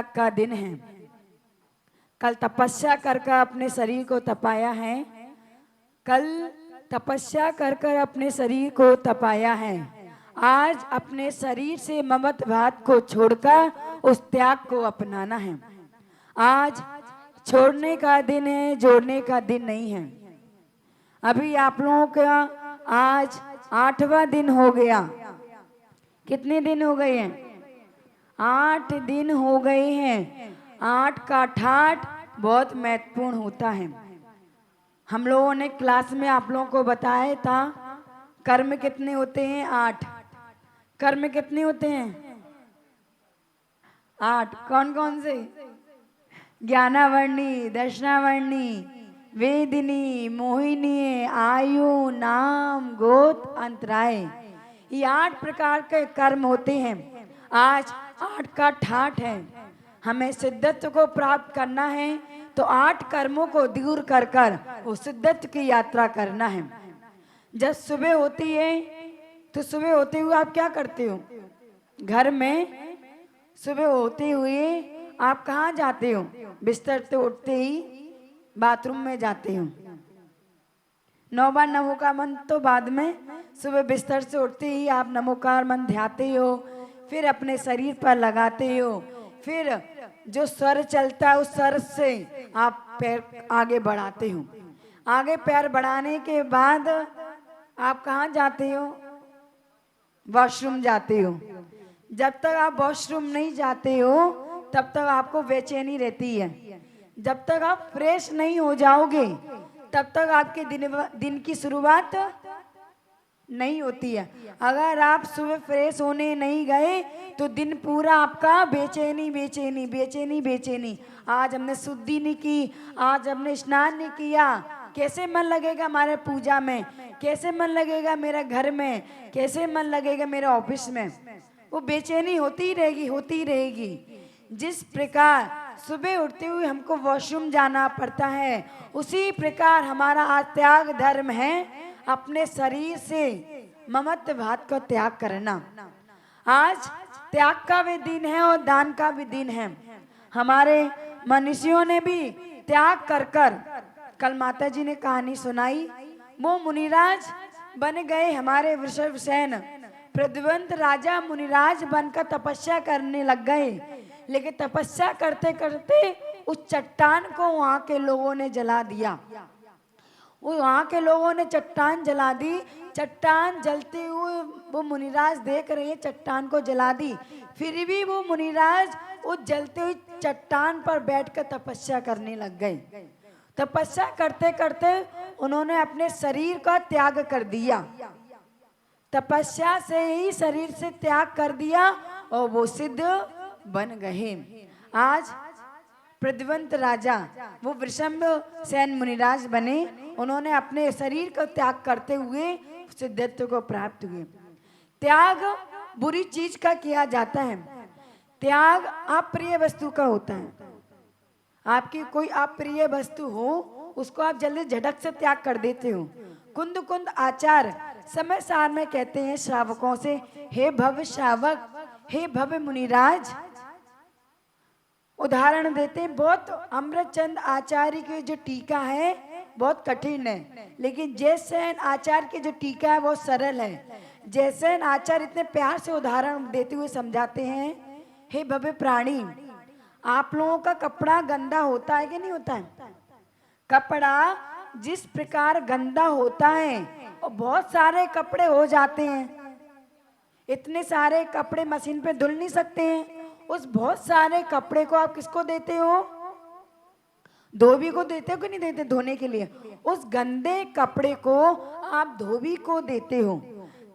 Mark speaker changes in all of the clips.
Speaker 1: का दिन है। कल तपस्या कर कर अपने शरीर को तपाया है। कल तपस्या कर कर अपने शरीर को तपाया है। आज अपने शरीर से ममत भात को छोड़कर उस त्याग को अपनाना है। आज छोड़ने का दिन है, जोड़ने का दिन नहीं है। अभी आप लोगों का आज 8वां दिन हो गया। कितने दिन हो गए हैं? 8 दिन हो गए हैं। 8 का ठाठ बहुत महत्वपूर्ण होता है। हम लोगों ने क्लास में आप लोगों को बताया था कर्म कितने होते हैं? 8। कर्म कितने होते हैं? 8। कौन कौन से? ज्ञानावर्णी, दर्शनावर्णी, वेदिनी, मोहिनी, आयु, नाम, गोत, अंतराय। ये 8 प्रकार के कर्म होते हैं। आज 8 का ठाठ है। हमें सिद्धत्व को प्राप्त करना है तो 8 कर्मों को दूर कर कर वो सिद्धत्व की यात्रा करना है। जब सुबह होती है तो सुबह होते हुए आप क्या करते हो? घर में सुबह होते हुए आप कहाँ जाते हो? बिस्तर से उठते ही बाथरूम में जाते हो। 9 बार नमोकार मंत्र तो बाद में, सुबह बिस्तर से उठते ही आप नमोकार मंत्र ध्याते हो, फिर अपने शरीर पर लगाते हो, फिर जो स्वर चलता है उस स्वर से आप पैर आगे बढ़ाते हो। आगे पैर बढ़ाने के बाद आप कहाँ जाते हो? वॉशरूम जाते हो। जब तक आप वॉशरूम नहीं जाते हो तब तक आपको बेचैनी रहती है। जब तक आप फ्रेश नहीं हो जाओगे तब तक आपके दिन की शुरुआत नहीं होती है। अगर आप सुबह फ्रेश होने नहीं गए तो दिन पूरा आपका बेचैनी बेचैनी बेचैनी बेचैनी। आज हमने शुद्धि नहीं की, आज हमने स्नान नहीं किया, कैसे मन लगेगा हमारे पूजा में? कैसे मन लगेगा मेरा घर में? कैसे मन लगेगा मेरा ऑफिस में? वो बेचैनी होती ही रहेगी, होती ही रहेगी। जिस प्रकार सुबह उठते हुए हमको वॉशरूम जाना पड़ता है, उसी प्रकार हमारा आज त्याग धर्म है अपने शरीर से ममत्व भात का त्याग करना। आज त्याग का भी दिन है और दान का भी दिन है। हमारे मनीषियों ने भी त्याग कर कर, कल माता जी ने कहानी सुनाई, वो मुनिराज बन गए। हमारे वृषभसेन प्रद्युम्न राजा मुनिराज बनकर तपस्या करने लग गए। लेकिन तपस्या करते करते उस चट्टान को वहां के लोगों ने जला दिया। वहां के लोगों ने चट्टान जला दी। चट्टान जलते हुए वो मुनिराज देख रहे हैं, चट्टान को जला दी। फिर भी वो मुनिराज उस जलते हुई चट्टान पर बैठकर तपस्या करने लग गए। तपस्या करते करते उन्होंने अपने शरीर का त्याग कर दिया। तपस्या से ही शरीर से त्याग कर दिया और वो सिद्ध बन गए। आज प्रद्युम्न राजा वो वृषभसेन मुनिराज बने। उन्होंने अपने शरीर का त्याग करते हुए सिद्धत्व को प्राप्त हुए। त्याग बुरी चीज का किया जाता है। त्याग अप्रिय वस्तु का होता है। आपकी कोई अप्रिय वस्तु हो उसको आप जल्दी झटक से त्याग कर देते हो। कुंद कुंद आचार समय सार में कहते हैं श्रावकों से, हे भव श्रावक, हे भव मुनिराज, उदाहरण देते हैं। बहुत अमृतचंद आचार्य की जो टीका है बहुत कठिन है, लेकिन जयसेन आचार्य की जो टीका है बहुत सरल है। जयसेन आचार्य इतने प्यार से उदाहरण देते हुए समझाते हैं, हे भव्य प्राणी, आप लोगों का कपड़ा गंदा होता है कि नहीं होता है? कपड़ा जिस प्रकार गंदा होता है और बहुत सारे कपड़े हो जाते हैं, इतने सारे कपड़े मशीन पे धुल नहीं सकते हैं। उस बहुत सारे कपड़े को आप किसको देते हो? धोबी को देते हो कि नहीं देते धोने के लिए? उस गंदे कपड़े को आप धोबी को देते हो।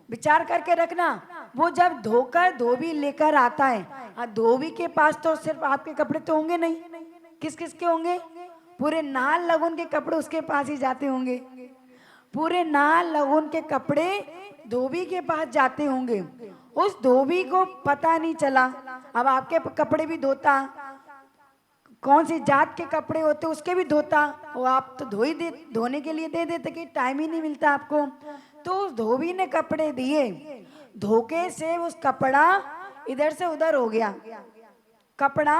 Speaker 1: विचार करके रखना, वो जब धोकर धोबी लेकर आता है, धोबी के पास तो सिर्फ आपके कपड़े तो होंगे नहीं, किस किस के होंगे? पूरे नाल लगुन के कपड़े उसके पास ही जाते होंगे। पूरे नाल लगुन के कपड़े धोबी के पास जाते होंगे। उस धोबी को पता नहीं चला, अब आपके कपड़े भी धोता, कौन सी जात के कपड़े होते उसके भी धोता, वो आप तो धोने के लिए दे देते कि टाइम ही नहीं मिलता आपको। तो उस धोबी ने कपड़े दिए, धोखे से उस कपड़ा इधर से उधर हो गया। कपड़ा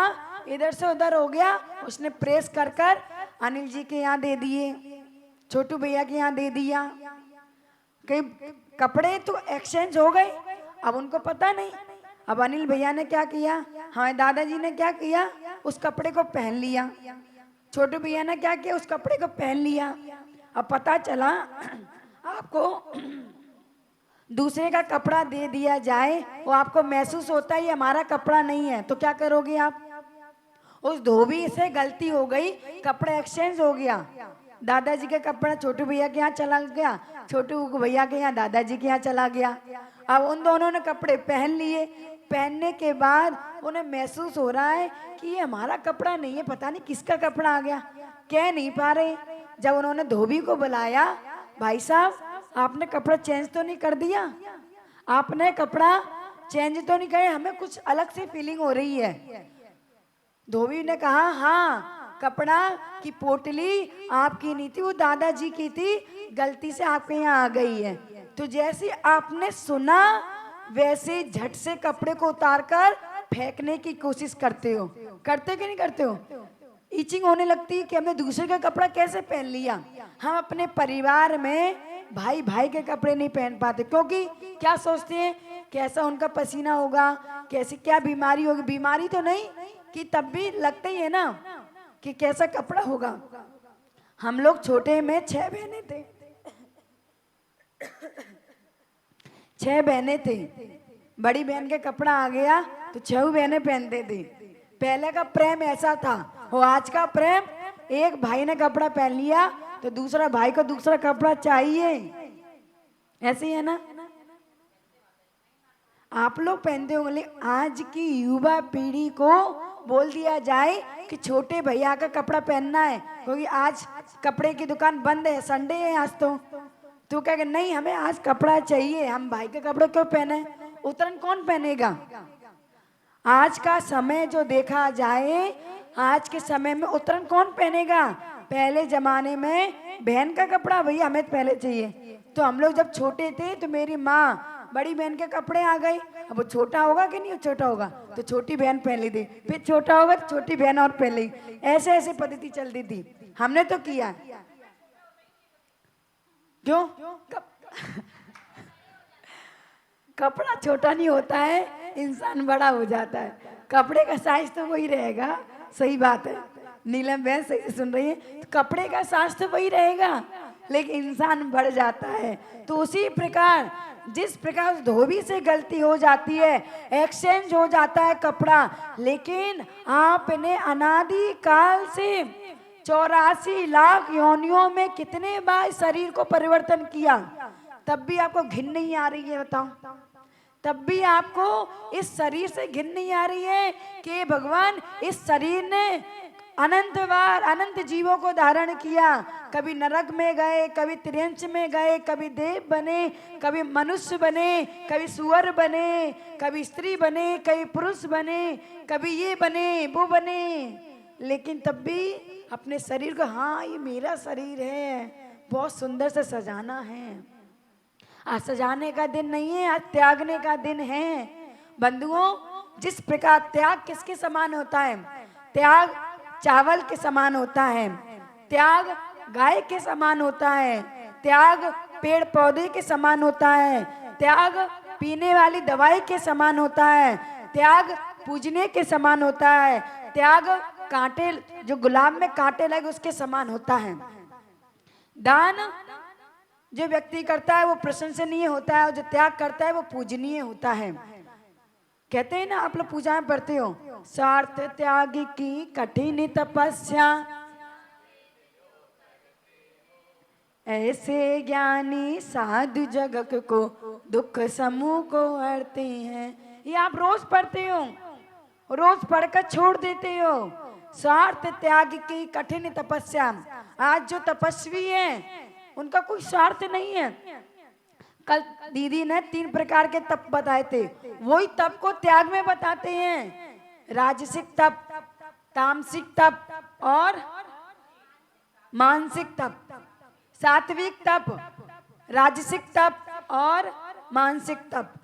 Speaker 1: इधर से उधर हो गया, उसने प्रेस कर कर अनिल जी के यहाँ दे दिए, छोटू भैया के यहाँ दे दिया। कई कपड़े तो एक्सचेंज हो गए, अब उनको पता नहीं। अब अनिल भैया ने क्या किया, हमारे दादाजी ने क्या किया, उस कपड़े को पहन लिया। छोटू भैया ने क्या किया, उस कपड़े को पहन लिया। अब पता चला आपको दूसरे का कपड़ा दे दिया जाए, वो आपको महसूस होता है ये हमारा कपड़ा नहीं है, तो क्या करोगे आप? उस धोबी से गलती हो गई, कपड़ा एक्सचेंज हो गया। दादाजी का कपड़ा छोटू भैया के यहाँ चला गया, छोटू भैया के यहाँ दादाजी के यहाँ चला गया। अब उन दोनों ने कपड़े पहन लिए। पहनने के बाद उन्हें महसूस हो रहा है कि ये हमारा कपड़ा नहीं है, पता नहीं किसका कपड़ा आ गया, कह नहीं पा रहे। जब उन्होंने धोबी को बुलाया, भाई साहब आपने कपड़ा चेंज तो नहीं कर दिया, आपने कपड़ा चेंज तो नहीं करे, हमें कुछ अलग से फीलिंग हो रही है। धोबी ने कहा हाँ, कपड़ा की पोटली आपकी नहीं थी, वो दादाजी की थी, गलती से आपके यहाँ आ गई है। तो जैसे आपने सुना वैसे झट से कपड़े को उतारकर फेंकने की कोशिश करते हो, करते कि नहीं करते हो? ईचिंग होने लगती है कि हमने दूसरे का कपड़ा कैसे पहन लिया। हम अपने परिवार में भाई भाई के कपड़े नहीं पहन पाते, क्योंकि क्या सोचते हैं कैसा उनका पसीना होगा, कैसी क्या बीमारी होगी। बीमारी तो नहीं कि तब भी लगता ही है ना कि कैसा कपड़ा होगा। हम लोग छोटे में 6 बहनें थे, 6 बहनें थे। बड़ी बहन के कपड़ा आ गया तो 6 बहनें पहनते थे। पहले का प्रेम ऐसा था, और आज का प्रेम एक भाई ने कपड़ा पहन लिया तो दूसरा भाई को दूसरा कपड़ा चाहिए, ऐसे ही है ना? आप लोग पहनते होंगे, लेकिन आज की युवा पीढ़ी को बोल दिया जाए कि छोटे भैया का कपड़ा पहनना है, क्योंकि आज कपड़े की दुकान बंद है, संडे है आज तो कहेंगे नहीं हमें आज कपड़ा चाहिए, हम भाई के कपड़े क्यों पहने, उतरन कौन पहनेगा? आज का समय जो देखा जाए, आज के समय में उतरन कौन पहनेगा? पहले जमाने में बहन का कपड़ा भैया हमें पहले चाहिए। तो हम लोग जब छोटे थे तो मेरी माँ बड़ी बहन के कपड़े आ गए, अब वो छोटा होगा कि नहीं छोटा होगा, तो छोटी बहन पहन ली थी, फिर छोटा होगा तो छोटी बहन और पहन ली, ऐसे ऐसे पद्धति चलती थी। हमने तो किया क्यों? कपड़ा छोटा नहीं होता है, इंसान बड़ा हो जाता है। कपड़े का साइज तो वही रहेगा, सही बात है, नीलम बहन सही से सुन रही है, तो कपड़े का साइज तो वही रहेगा, लेकिन इंसान बढ़ जाता है। तो उसी प्रकार जिस प्रकार धोबी से गलती हो जाती है, एक्सचेंज हो जाता है कपड़ा, लेकिन आपने अनादि काल से 84 लाख योनियों में कितने बार शरीर को परिवर्तन किया, तब भी आपको घिन नहीं आ रही है? बताओ, तब भी आपको इस शरीर से घिन नहीं आ रही है कि भगवान इस शरीर ने अनंत बार अनंत जीवों को धारण किया। कभी नरक में गए, कभी त्रियंश में गए, कभी देव बने, कभी मनुष्य बने, कभी सुअर बने, कभी स्त्री बने, कभी पुरुष बने, कभी ये बने वो बने, लेकिन तब भी अपने शरीर को हाँ ये मेरा शरीर है, बहुत सुंदर से सजाना है। आज सजाने का दिन नहीं है, आज त्यागने का दिन है। बंधुओं, जिस प्रकार त्याग किसके समान होता है? त्याग चावल के समान होता है, त्याग गाय के समान होता है, त्याग पेड़ पौधे के समान होता है, त्याग पीने वाली दवाई के समान होता है, त्याग पूजने के समान होता है, त्याग कांटे जो गुलाब में कांटे लगे उसके समान होता है। दान जो व्यक्ति करता है वो प्रशंसनीय होता है, और जो त्याग करता है वो पूजनीय होता है। कहते हैं ना, आप लोग पूजा में पढ़ते हो, स्वार्थ त्याग की कठिन तपस्या, ऐसे ज्ञानी साधु जगत को दुख समूह को हरते हैं। ये आप रोज पढ़ते हो, रोज पढ़कर छोड़ देते हो। स्वार्थ त्याग की कठिन तपस्या, आज जो तपस्वी हैं उनका कोई स्वार्थ नहीं है। कल दीदी ने 3 प्रकार के तप बताए थे, वही तप को त्याग में बताते हैं। राजसिक तप, तामसिक तप और मानसिक तप। सात्विक तप, राजसिक तप और मानसिक तप।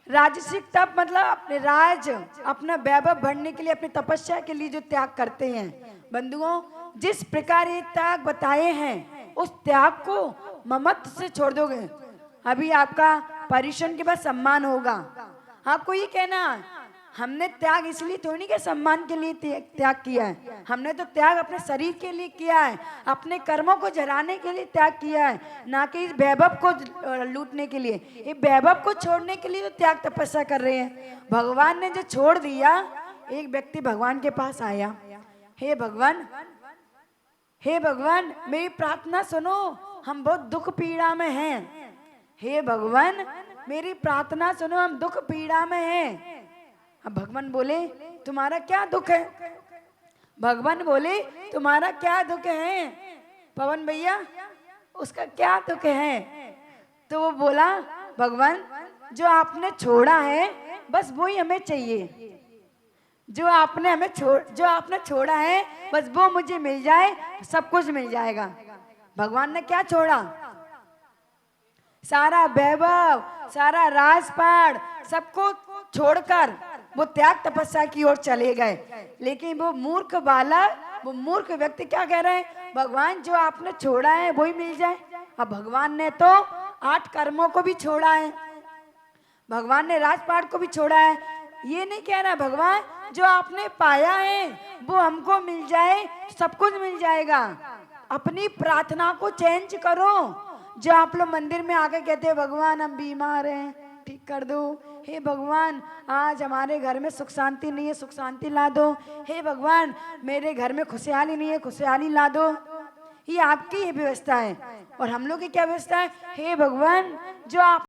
Speaker 1: राजसिक तप मतलब अपने राज, अपना वैभव बढ़ने के लिए, अपनी तपस्या के लिए जो त्याग करते हैं। बंधुओं, जिस प्रकार ये त्याग बताए हैं, उस त्याग को ममत्व से छोड़ दोगे। अभी आपका परिश्रम के बाद सम्मान होगा, आपको ये कहना हमने त्याग इसलिए थोड़ी नहीं कि सम्मान के लिए त्याग किया है, हमने तो त्याग अपने शरीर के लिए किया है, अपने कर्मों को जराने के लिए त्याग किया है, ना कि इस वैभव को लूटने के लिए। ये वैभव को छोड़ने के लिए तो त्याग तपस्या कर रहे हैं। भगवान ने जो छोड़ दिया, एक व्यक्ति भगवान के पास आया, हे भगवान, हे भगवान मेरी प्रार्थना सुनो, हम बहुत दुख पीड़ा में हैं। हे भगवान मेरी प्रार्थना सुनो, हम दुख पीड़ा में हैं। अब भगवान बोले तुम्हारा क्या दुख है? भगवान बोले तुम्हारा क्या दुख है? पवन भैया उसका क्या दुख है? तो वो बोला भगवान जो आपने छोड़ा है बस वही हमें चाहिए, जो आपने छोड़ा है बस वो मुझे मिल जाए, सब कुछ मिल जाएगा। भगवान ने क्या छोड़ा? सारा वैभव, सारा राजपाट सबको छोड़कर वो त्याग तपस्या की ओर चले गए। लेकिन वो मूर्ख बालक, वो मूर्ख व्यक्ति क्या कह रहे हैं? भगवान जो आपने छोड़ा है वही मिल जाए। अब भगवान ने तो 8 कर्मों को भी छोड़ा है, भगवान ने राजपाट को भी छोड़ा है। ये नहीं कह रहा भगवान जो आपने पाया है वो हमको मिल जाए, सब कुछ मिल जाएगा। अपनी प्रार्थना को चेंज करो। जो आप लोग मंदिर में आके कहते हैं भगवान हम बीमार हैं, ठीक कर दो। हे भगवान आज हमारे घर में सुख शांति नहीं है, सुख शांति ला दो। हे भगवान मेरे घर में खुशहाली नहीं है, खुशहाली ला दो। ये आपकी ही व्यवस्था है। और हम लोग की क्या व्यवस्था है? हे भगवान जो आप